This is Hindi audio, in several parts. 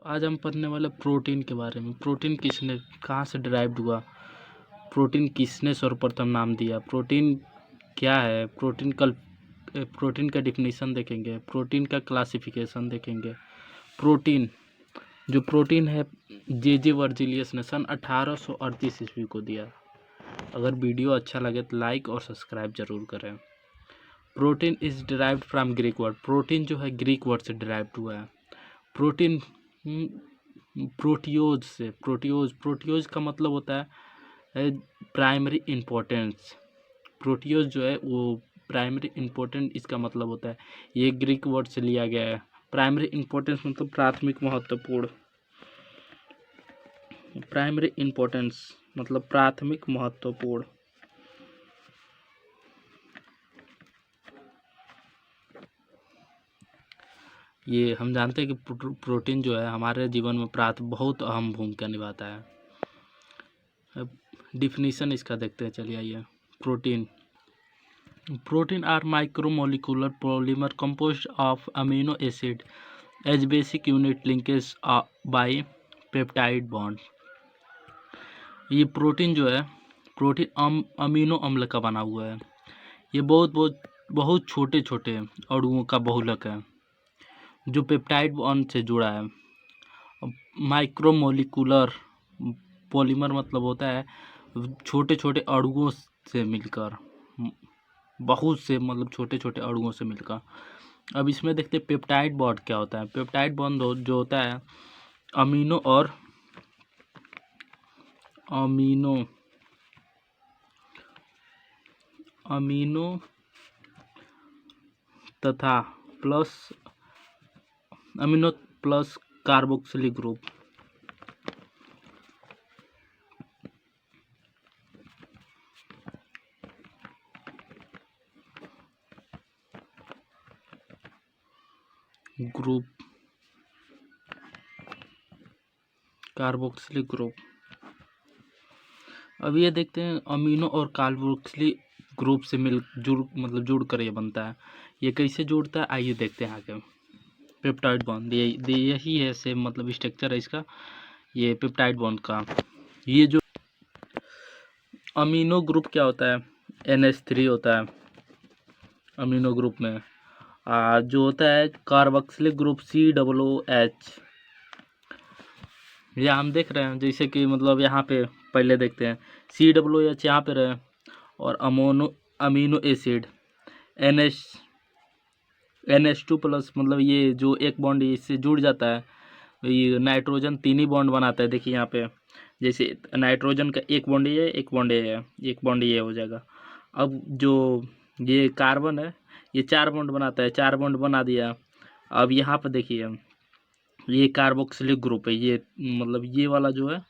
आज हम पढ़ने वाले प्रोटीन के बारे में। प्रोटीन किसने कहाँ से डिराइव्ड हुआ, प्रोटीन किसने सर्वप्रथम नाम दिया, प्रोटीन क्या है, प्रोटीन का डिफिनीशन देखेंगे, प्रोटीन का क्लासिफिकेशन देखेंगे। प्रोटीन है जे वर्जिलियस ने सन 1838 ईस्वी को दिया। अगर वीडियो अच्छा लगे तो लाइक और सब्सक्राइब जरूर करें। Protein is derived from Greek word. Protein जो है ग्रीक वर्ड से डिराइव्ड हुआ है। प्रोटीन प्रोटियोज का मतलब होता है प्राइमरी इम्पोर्टेंस। प्रोटियोज जो है वो प्राइमरी इम्पोर्टेंट, इसका मतलब होता है, ये ग्रीक वर्ड से लिया गया है। प्राइमरी इम्पोर्टेंस मतलब प्राथमिक महत्वपूर्ण। प्राइमरी इम्पोर्टेंस मतलब प्राथमिक महत्वपूर्ण। ये हम जानते हैं कि प्रोटीन जो है हमारे जीवन में बहुत अहम भूमिका निभाता है। अब डिफिनीशन इसका देखते हैं, चलिए आइए। Protein are micromolecular polymer composed of amino acid as basic unit linkage by peptide bond. ये प्रोटीन जो है, प्रोटीन अमीनो अम्ल का बना हुआ है। ये बहुत छोटे छोटे अणुओं का बहुलक है जो पेप्टाइड बॉन्ड से जुड़ा है। माइक्रोमोलिकुलर पॉलीमर मतलब होता है छोटे छोटे अणुओं से मिलकर, बहुत से मतलब छोटे छोटे अणुओं से मिलकर। अब इसमें देखते हैं पेप्टाइड बॉन्ड क्या होता है। पेप्टाइड बॉन्ड जो होता है अमीनो तथा amino plus carboxylic group carboxylic group. अब ये देखते हैं अमीनो और कार्बोक्सिलिक ग्रुप से जुड़ कर ये बनता है। ये कैसे जुड़ता है आइए देखते हैं आगे। पेप्टाइड बॉन्ड यही है, सेम मतलब स्ट्रक्चर है इसका, ये पेप्टाइड बॉन्ड का। ये जो अमीनो ग्रुप क्या होता है, NH3 होता है अमीनो ग्रुप में। जो होता है कार्बोक्सिलिक ग्रुप COOH। ये हम देख रहे हैं, जैसे कि मतलब यहाँ पे पहले देखते हैं COOH यहाँ पे रहे, और अमीनो एसिड NH2 प्लस, मतलब ये जो एक बॉन्ड इससे जुड़ जाता है, ये नाइट्रोजन 3 ही बॉन्ड बनाता है। देखिए यहाँ पे जैसे नाइट्रोजन का एक बॉन्ड ये, एक बॉन्ड ये है, एक बॉन्ड ये हो जाएगा। अब जो ये कार्बन है ये 4 बॉन्ड बनाता है, 4 बॉन्ड बना दिया। अब यहाँ पर देखिए ये कार्बोक्सिलिक ग्रुप है, ये मतलब ये वाला जो है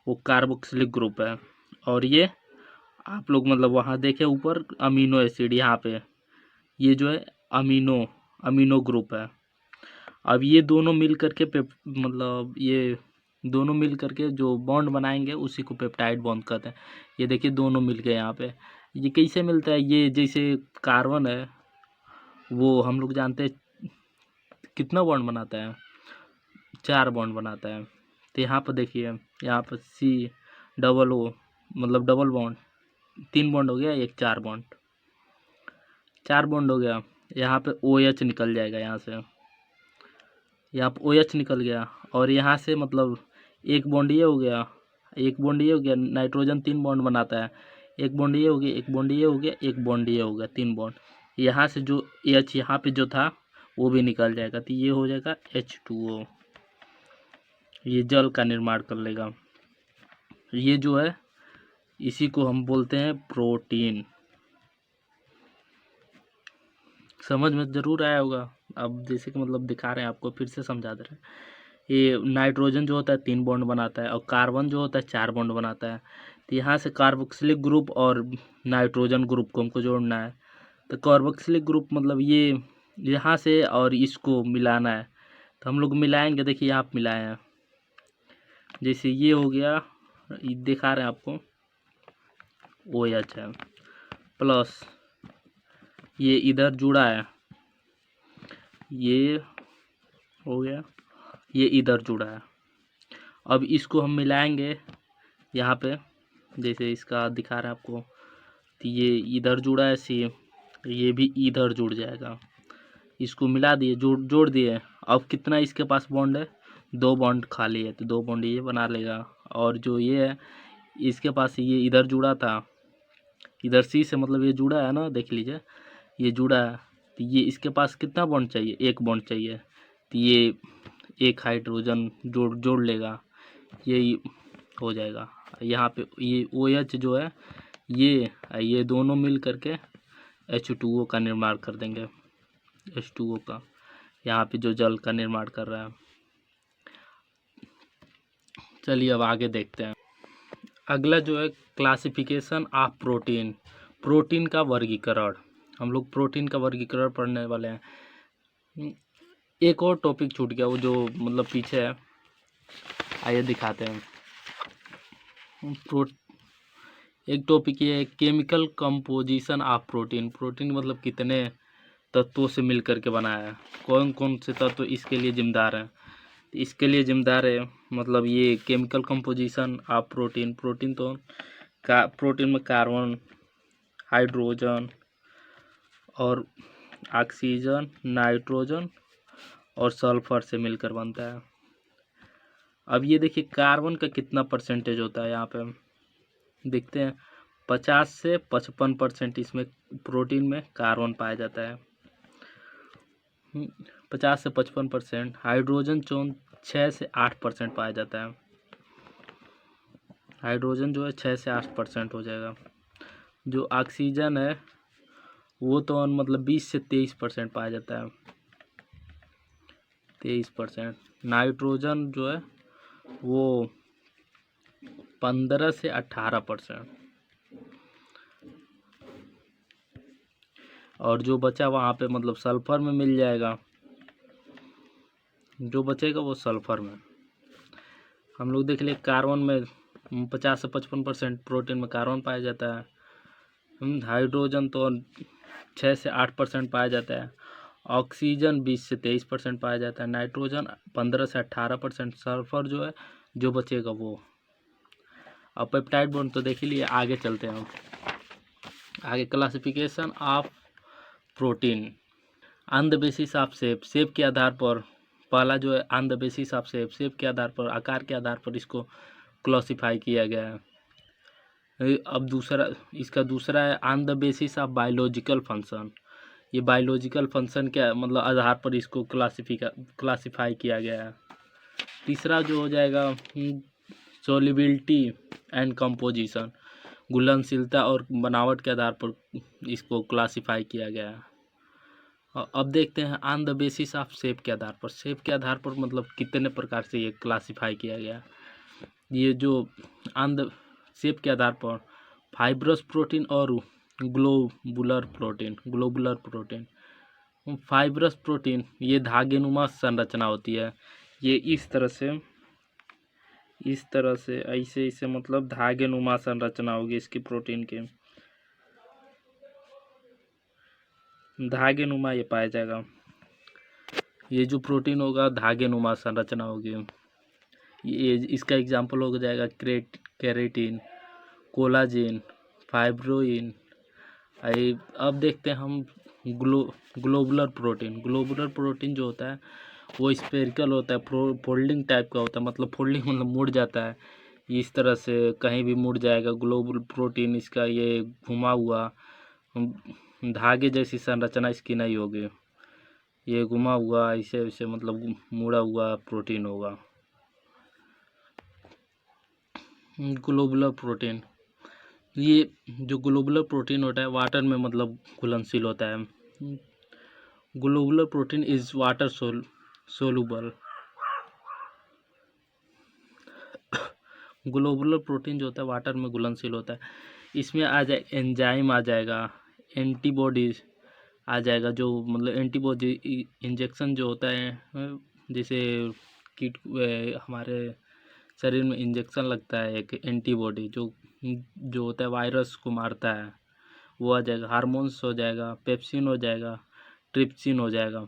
वो कार्बोक्सिलिक ग्रुप है। और ये आप लोग मतलब वहाँ देखे ऊपर अमीनो एसिड, यहाँ पे ये जो है अमीनो ग्रुप है। अब ये दोनों मिल करके मतलब ये दोनों मिल करके जो बॉन्ड बनाएंगे उसी को पेप्टाइड बॉन्ड कहते हैं। ये देखिए दोनों मिल गए यहाँ पे। ये कैसे मिलता है, ये जैसे कार्बन है वो हम लोग जानते हैं कितना बॉन्ड बनाता है, 4 बॉन्ड बनाता है। तो यहाँ पर देखिए, यहाँ पर COO मतलब डबल बॉन्ड, 3 बॉन्ड हो गया, एक 4 बॉन्ड हो गया। यहाँ पे OH निकल जाएगा, यहाँ से यहाँ पे OH निकल गया, और यहाँ से मतलब एक बॉन्ड ये हो गया, एक बॉन्ड ये हो गया। नाइट्रोजन 3 बॉन्ड बनाता है, एक बॉन्ड ये हो गया, एक बॉन्ड ये हो गया, एक बॉन्ड ये हो गया, 3 बॉन्ड। यहाँ से जो H यहाँ पे जो था वो भी निकल जाएगा, तो ये हो जाएगा H2O। ये जल का निर्माण कर लेगा। ये जो है इसी को हम बोलते हैं प्रोटीन। समझ में जरूर आया होगा। अब जैसे कि मतलब दिखा रहे हैं आपको, फिर से समझा दे रहे हैं। ये नाइट्रोजन जो होता है 3 बॉन्ड बनाता है, और कार्बन जो होता है 4 बॉन्ड बनाता है। तो यहाँ से कार्बोक्सिलिक ग्रुप और नाइट्रोजन ग्रुप को हमको जोड़ना है। तो कार्बोक्सिलिक ग्रुप मतलब ये यहाँ से और इसको मिलाना है, तो हम लोग मिलाएंगे। देखिए यहाँ पे मिलाए हैं, जैसे ये हो गया, ये दिखा रहे हैं आपको OH है, प्लस ये इधर जुड़ा है, ये हो गया, ये इधर जुड़ा है। अब इसको हम मिलाएंगे यहाँ पे, जैसे इसका दिखा रहा है आपको, तो ये इधर जुड़ा है सेम, ये भी इधर जुड़ जाएगा। इसको मिला दिए, जोड़ दिए। अब कितना इसके पास बॉन्ड है, 2 बॉन्ड खाली है, तो 2 बॉन्ड ये बना लेगा। और जो ये है इसके पास ये इधर जुड़ा था, इधर सी से मतलब ये जुड़ा है ना, देख लीजिए ये जुड़ा है। तो ये इसके पास कितना बॉन्ड चाहिए, 1 बॉन्ड चाहिए। तो ये एक हाइड्रोजन जोड़ लेगा, ये हो जाएगा। यहाँ पे ये OH जो है ये दोनों मिल करके H2O का निर्माण कर देंगे, H2O का, यहाँ पे जो जल का निर्माण कर रहा है। चलिए अब आगे देखते हैं। अगला जो है क्लासिफिकेशन ऑफ प्रोटीन, प्रोटीन का वर्गीकरण। हम लोग प्रोटीन का वर्गीकरण पढ़ने वाले हैं। एक और टॉपिक छूट गया, वो जो मतलब पीछे है, आइए दिखाते हैं। एक टॉपिक ये है chemical composition of protein. Protein मतलब कितने तत्वों से मिल करके बनाया है, कौन कौन से तत्व इसके लिए जिम्मेदार हैं। इसके लिए जिम्मेदार है मतलब ये chemical composition of protein. Protein तो प्रोटीन में कार्बन, हाइड्रोजन और ऑक्सीजन, नाइट्रोजन और सल्फर से मिलकर बनता है। अब ये देखिए कार्बन का कितना परसेंटेज होता है, यहाँ पे हम देखते हैं 50 से 55% इसमें प्रोटीन में कार्बन पाया जाता है। 50 से 55%। हाइड्रोजन 6 से 8% पाया जाता है। हाइड्रोजन जो है 6 से 8% हो जाएगा। जो ऑक्सीजन है वो तो मतलब 20 से 23% पाया जाता है, 23%। नाइट्रोजन जो है वो 15 से 18%। और जो बचा वहाँ पे मतलब सल्फर में मिल जाएगा, जो बचेगा वो सल्फर में। हम लोग देख लिए कार्बन में 50 से 55% प्रोटीन में कार्बन पाया जाता है। हाइड्रोजन तो 6 से 8% पाया जाता है। ऑक्सीजन 20 से 23% पाया जाता है। नाइट्रोजन 15 से 18%। सल्फर जो है जो बचेगा वो। अब पेप्टाइड बॉन्ड तो देख ही लिए, आगे चलते हैं हम। आगे classification of protein on the basis of shape, shape के आधार पर। पहला जो है on the basis of shape, shape के आधार पर, आकार के आधार पर इसको क्लासिफाई किया गया है। अब इसका दूसरा है on the basis of biological function. ये बायोलॉजिकल फंक्शन के मतलब आधार पर इसको क्लासिफाई किया गया है। तीसरा जो हो जाएगा सोलिबिलिटी एंड कंपोजिशन, घुलनशीलता और बनावट के आधार पर इसको क्लासिफाई किया गया है। अब देखते हैं on the basis of shape के आधार पर। शेप के आधार पर मतलब कितने प्रकार से ये क्लासिफाई किया गया है। ये जो ऑन द शेप के आधार पर फाइब्रस प्रोटीन और ग्लोबुलर प्रोटीन। फाइब्रस प्रोटीन ये धागेनुमा संरचना होती है। ये इस तरह से ऐसे मतलब धागेनुमा संरचना होगी इसकी प्रोटीन के, धागेनुमा ये पाया जाएगा। ये जो प्रोटीन होगा धागेनुमा संरचना होगी। ये इसका एग्जाम्पल हो जाएगा केराटिन, कोलाजिन, फाइब्रोइन। अब देखते हैं हम ग्लोबुलर प्रोटीन जो होता है वो स्फेरिकल होता है, फोल्डिंग टाइप का होता है। मतलब फोल्डिंग मतलब मुड़ जाता है इस तरह से, कहीं भी मुड़ जाएगा। ग्लोबुलर प्रोटीन इसका ये घुमा हुआ धागे जैसी संरचना इसकी नहीं होगी, ये घुमा हुआ ऐसे वैसे मतलब मुड़ा हुआ प्रोटीन होगा। ग्लोबुलर प्रोटीन, ये जो ग्लोबुलर प्रोटीन होता है वाटर में मतलब घुलनशील होता है। Globular protein is water soluble. Globular protein जो होता है वाटर में घुलनशील होता है। इसमें आ जाए एंजाइम आ जाएगा, एंटीबॉडीज आ जाएगा, जो मतलब एंटीबॉडी इंजेक्शन जो होता है, जैसे हमारे शरीर में इंजेक्शन लगता है एक एंटीबॉडी जो होता है वायरस को मारता है, वो आ जाएगा। हार्मोन्स हो जाएगा, पेप्सिन हो जाएगा, ट्रिप्सिन हो जाएगा।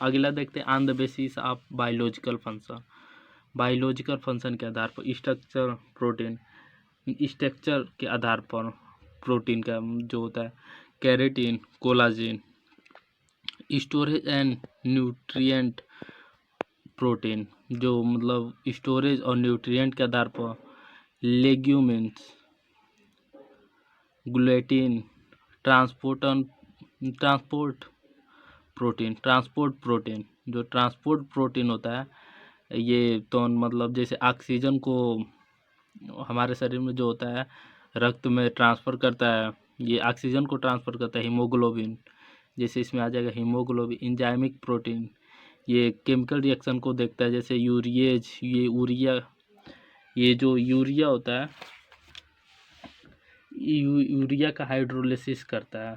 अगला देखते हैं on the basis of biological function. Biological function के आधार पर स्ट्रक्चर प्रोटीन, स्ट्रक्चर के आधार पर प्रोटीन का जो होता है keratin, collagen, storage and nutrient protein, जो मतलब स्टोरेज और न्यूट्रिएंट के आधार पर लेग्यूमिन्स, ग्लूटेन, ट्रांसपोर्ट प्रोटीन, जो ट्रांसपोर्ट प्रोटीन होता है ये तो मतलब जैसे ऑक्सीजन को हमारे शरीर में जो होता है रक्त में ट्रांसफ़र करता है, ये ऑक्सीजन को ट्रांसफ़र करता है हीमोग्लोबिन, जैसे इसमें आ जाएगा हीमोग्लोबिन। एंजाइमिक प्रोटीन ये केमिकल रिएक्शन को देखता है, जैसे यूरिएज, ये यूरिया, ये जो यूरिया होता है यूरिया का हाइड्रोलिसिस करता है।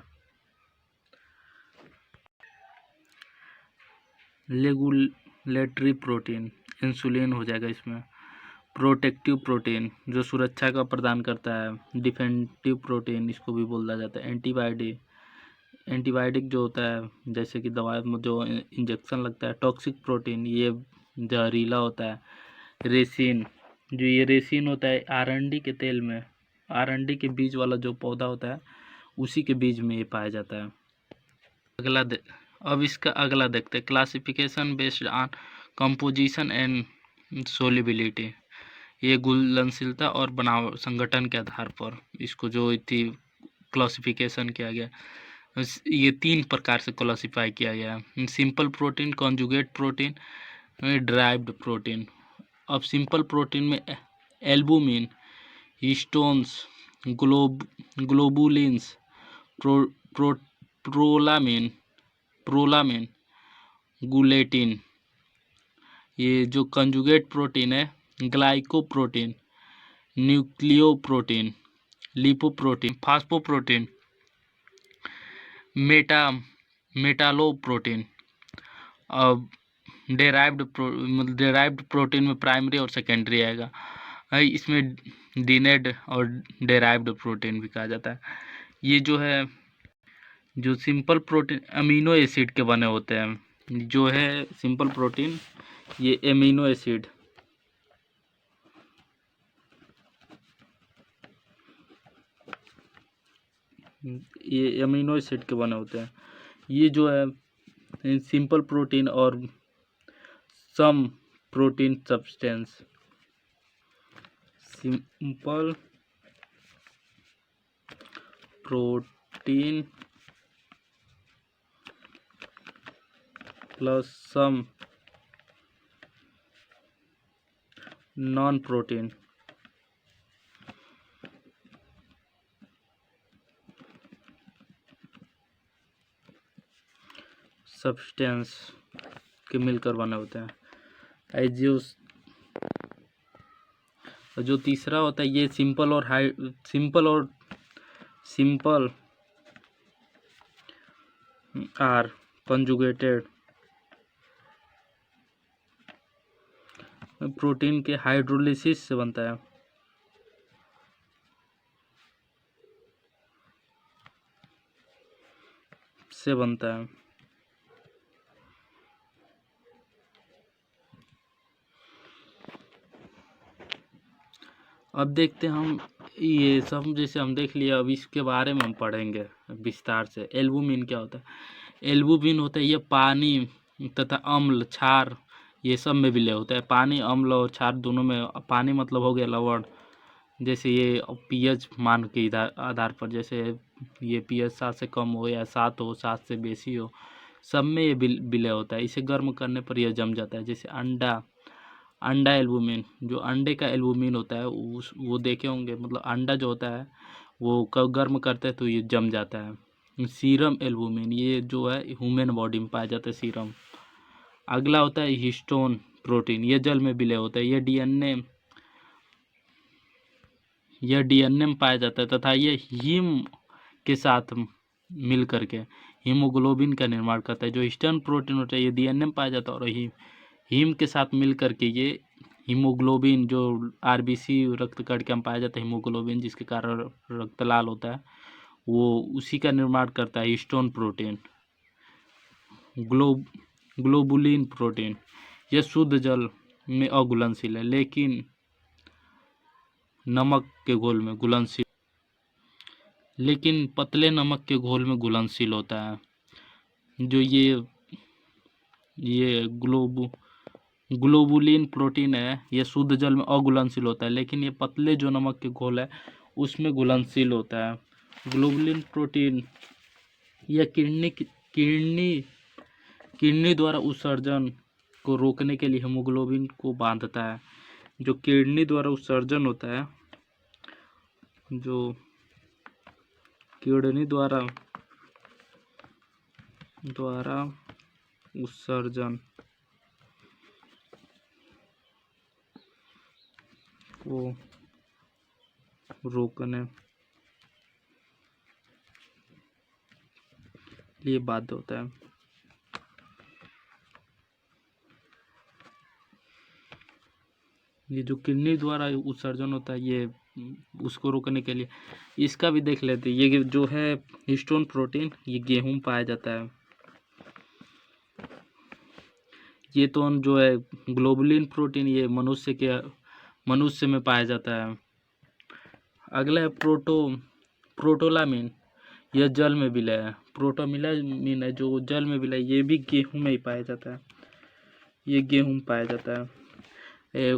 रेगुलेटरी प्रोटीन इंसुलिन हो जाएगा इसमें। प्रोटेक्टिव प्रोटीन जो सुरक्षा का प्रदान करता है। डिफेंसिव प्रोटीन इसको भी बोला जाता है। एंटीबायोटिक जो होता है जैसे कि दवाई में जो इंजेक्शन लगता है। टॉक्सिक प्रोटीन ये जहरीला होता है। रेसिन, जो ये रेसिन होता है आरंडी के तेल में, आरंडी के बीज वाला जो पौधा होता है उसी के बीज में ये पाया जाता है। अब इसका अगला देखते हैं classification based on composition and solubility. ये घुलनशीलता और बनावट संगठन के आधार पर इसको जो थी क्लासिफिकेशन किया गया। ये 3 प्रकार से क्लासिफाई किया गया है। Simple protein, conjugate protein, derived protein. अब सिंपल प्रोटीन में एल्बुमिन, हिस्टोन्स, ग्लोबुलिन्स, प्रोलामिन, गुलेटिन। ये जो कंजुगेट प्रोटीन है ग्लाइकोप्रोटीन, न्यूक्लियोप्रोटीन, लिपोप्रोटीन, फास्फोप्रोटीन, मेटालोप्रोटीन। अब डेराइव्ड प्रोटीन में प्राइमरी और सेकेंडरी आएगा। इसमें डीनेड और डेराइव्ड प्रोटीन भी कहा जाता है। ये जो है जो सिंपल प्रोटीन अमीनो एसिड के बने होते हैं। जो है सिंपल प्रोटीन ये एमिनो एसिड, ये अमीनो एसिड के बने होते हैं। ये जो है सिंपल प्रोटीन और some protein substance. Simple protein plus some non protein substance के मिलकर बने होते हैं। एजियोस जो तीसरा होता है ये सिंपल आर कंजुगेटेड प्रोटीन के हाइड्रोलिसिस से बनता है। अब देखते हैं हम ये सब जैसे हम देख लिया, अब इसके बारे में हम पढ़ेंगे विस्तार से। एल्बुमिन क्या होता है? एल्बुमिन होता है ये पानी तथा अम्ल, क्षार ये सब में विलय होता है। पानी, अम्ल और क्षार दोनों में। पानी मतलब हो गया लवण, जैसे ये पीएच मान के आधार पर, जैसे ये पीएच 7 से कम हो या 7 हो, 7 से बेसी हो, सब में ये विलय होता है। इसे गर्म करने पर यह जम जाता है। जैसे अंडा एल्बुमिन, जो अंडे का एल्बुमिन होता है वो देखे होंगे, मतलब अंडा जो होता है वो गर्म करते हैं तो ये जम जाता है। सीरम एल्बुमिन ये जो है ह्यूमन बॉडी में पाया जाता है सीरम। अगला होता है हिस्टोन प्रोटीन, ये जल में विलय होता है। ये डीएनए में पाया जाता है तथा ये हीम के साथ मिल करके हीमोग्लोबिन का निर्माण करता है। जो हिस्टोन प्रोटीन होता है ये डीएनए में पाया जाता है और हीम के साथ मिल करके ये हीमोग्लोबिन, जो आरबीसी रक्त कण के में पाया जाता है हीमोग्लोबिन, जिसके कारण रक्त लाल होता है, वो उसी का निर्माण करता है हिस्टोन प्रोटीन। ग्लोबुलिन प्रोटीन यह शुद्ध जल में अघुलनशील है, लेकिन नमक के घोल में घुलनशील, लेकिन पतले नमक के घोल में घुलनशील होता है। जो ये ग्लोबुलिन प्रोटीन है, यह शुद्ध जल में अघुलनशील होता है, लेकिन ये पतले जो नमक के घोल है उसमें घुलनशील होता है। ग्लोबुलिन प्रोटीन यह किडनी द्वारा उत्सर्जन को रोकने के लिए हीमोग्लोबिन को बांधता है। जो किडनी द्वारा उत्सर्जन होता है, जो किडनी द्वारा उत्सर्जन को रोकने लिए बाध्य होता है। ये जो किडनी द्वारा उत्सर्जन होता है, ये उसको रोकने के लिए इसका भी देख लेते हैं। ये जो है हिस्टोन प्रोटीन, ये गेहूं में पाया जाता है। ये तो जो है ग्लोबुलिन प्रोटीन, ये मनुष्य में पाया जाता है। अगला है प्रोटोलामिन, यह जल में विलय है। प्रोटोलामिन है जो जल में विलय, ये भी गेहूं में ही पाया जाता है। ये गेहूं में पाया जाता है।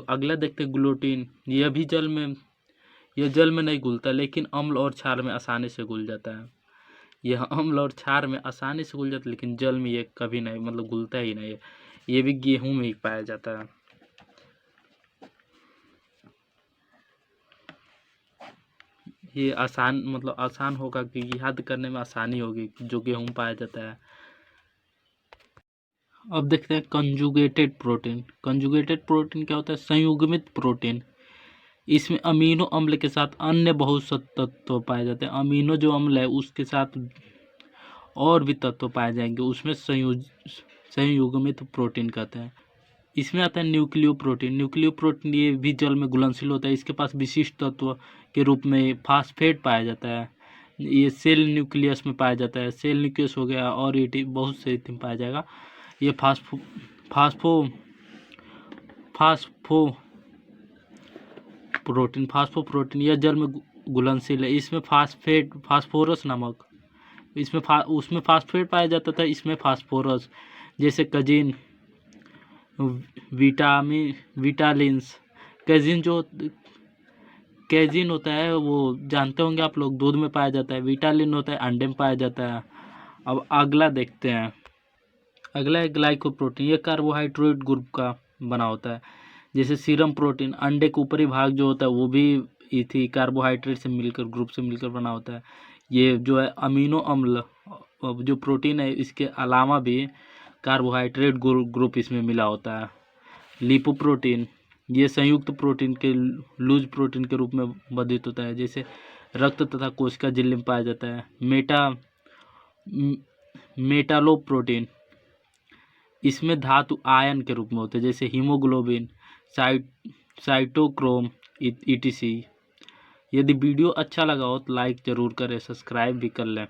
अगला देखते हैं ग्लूटीन, यह जल में नहीं घुलता, लेकिन अम्ल और क्षार में आसानी से घुल जाता है। यह अम्ल और क्षार में आसानी से घुल जाता है, लेकिन जल में ये कभी नहीं, मतलब घुलता ही नहीं है। ये भी गेहूं में ही पाया जाता है। ये आसान होगा कि याद करने में आसानी होगी, जो गेहूं में पाया जाता है। अब देखते हैं कंजुगेटेड प्रोटीन। कंजुगेटेड प्रोटीन क्या होता है? संयुग्मित प्रोटीन। इसमें अमीनो अम्ल के साथ अन्य बहुत से तत्व पाए जाते हैं। अमीनो जो अम्ल है उसके साथ और भी तत्व पाए जाएंगे, उसमें संयुग्मित प्रोटीन कहते हैं। इसमें आता है न्यूक्लियो प्रोटीन। ये भी जल में घुलनशील होता है। इसके पास विशिष्ट तत्व के रूप में फास्फेट पाया जाता है। ये सेल न्यूक्लियस में पाया जाता है। सेल न्यूक्लियस हो गया, और ये बहुत से में पाया जाएगा। ये फास्फोप्रोटीन यह जल में घुलनशील है। इसमें फास्फोरस नमक, उसमें फास्फेट पाया जाता था, इसमें फास्फोरस, जैसे कजिन, विटालिन्स। कैजिन होता है, वो जानते होंगे आप लोग, दूध में पाया जाता है। विटालिन होता है, अंडे में पाया जाता है। अब अगला देखते हैं। अगला है ग्लाइकोप्रोटीन। यह कार्बोहाइड्रेट ग्रुप का बना होता है। जैसे सीरम प्रोटीन, अंडे के ऊपरी भाग जो होता है वो भी कार्बोहाइड्रेट से मिलकर, ग्रुप से मिलकर बना होता है। ये जो है अमीनो अम्ल जो प्रोटीन है, इसके अलावा भी कार्बोहाइड्रेट ग्रुप इसमें मिला होता है। लिपोप्रोटीन, ये संयुक्त प्रोटीन के लूज प्रोटीन के रूप में वर्धित होता है। जैसे रक्त तथा कोशिका झिल्ली में पाया जाता है। मेटालोप्रोटीन, इसमें धातु आयन के रूप में होते हैं, जैसे हीमोग्लोबिन, साइटोक्रोम etc। यदि वीडियो अच्छा लगा हो तो लाइक ज़रूर करें, सब्सक्राइब भी कर लें।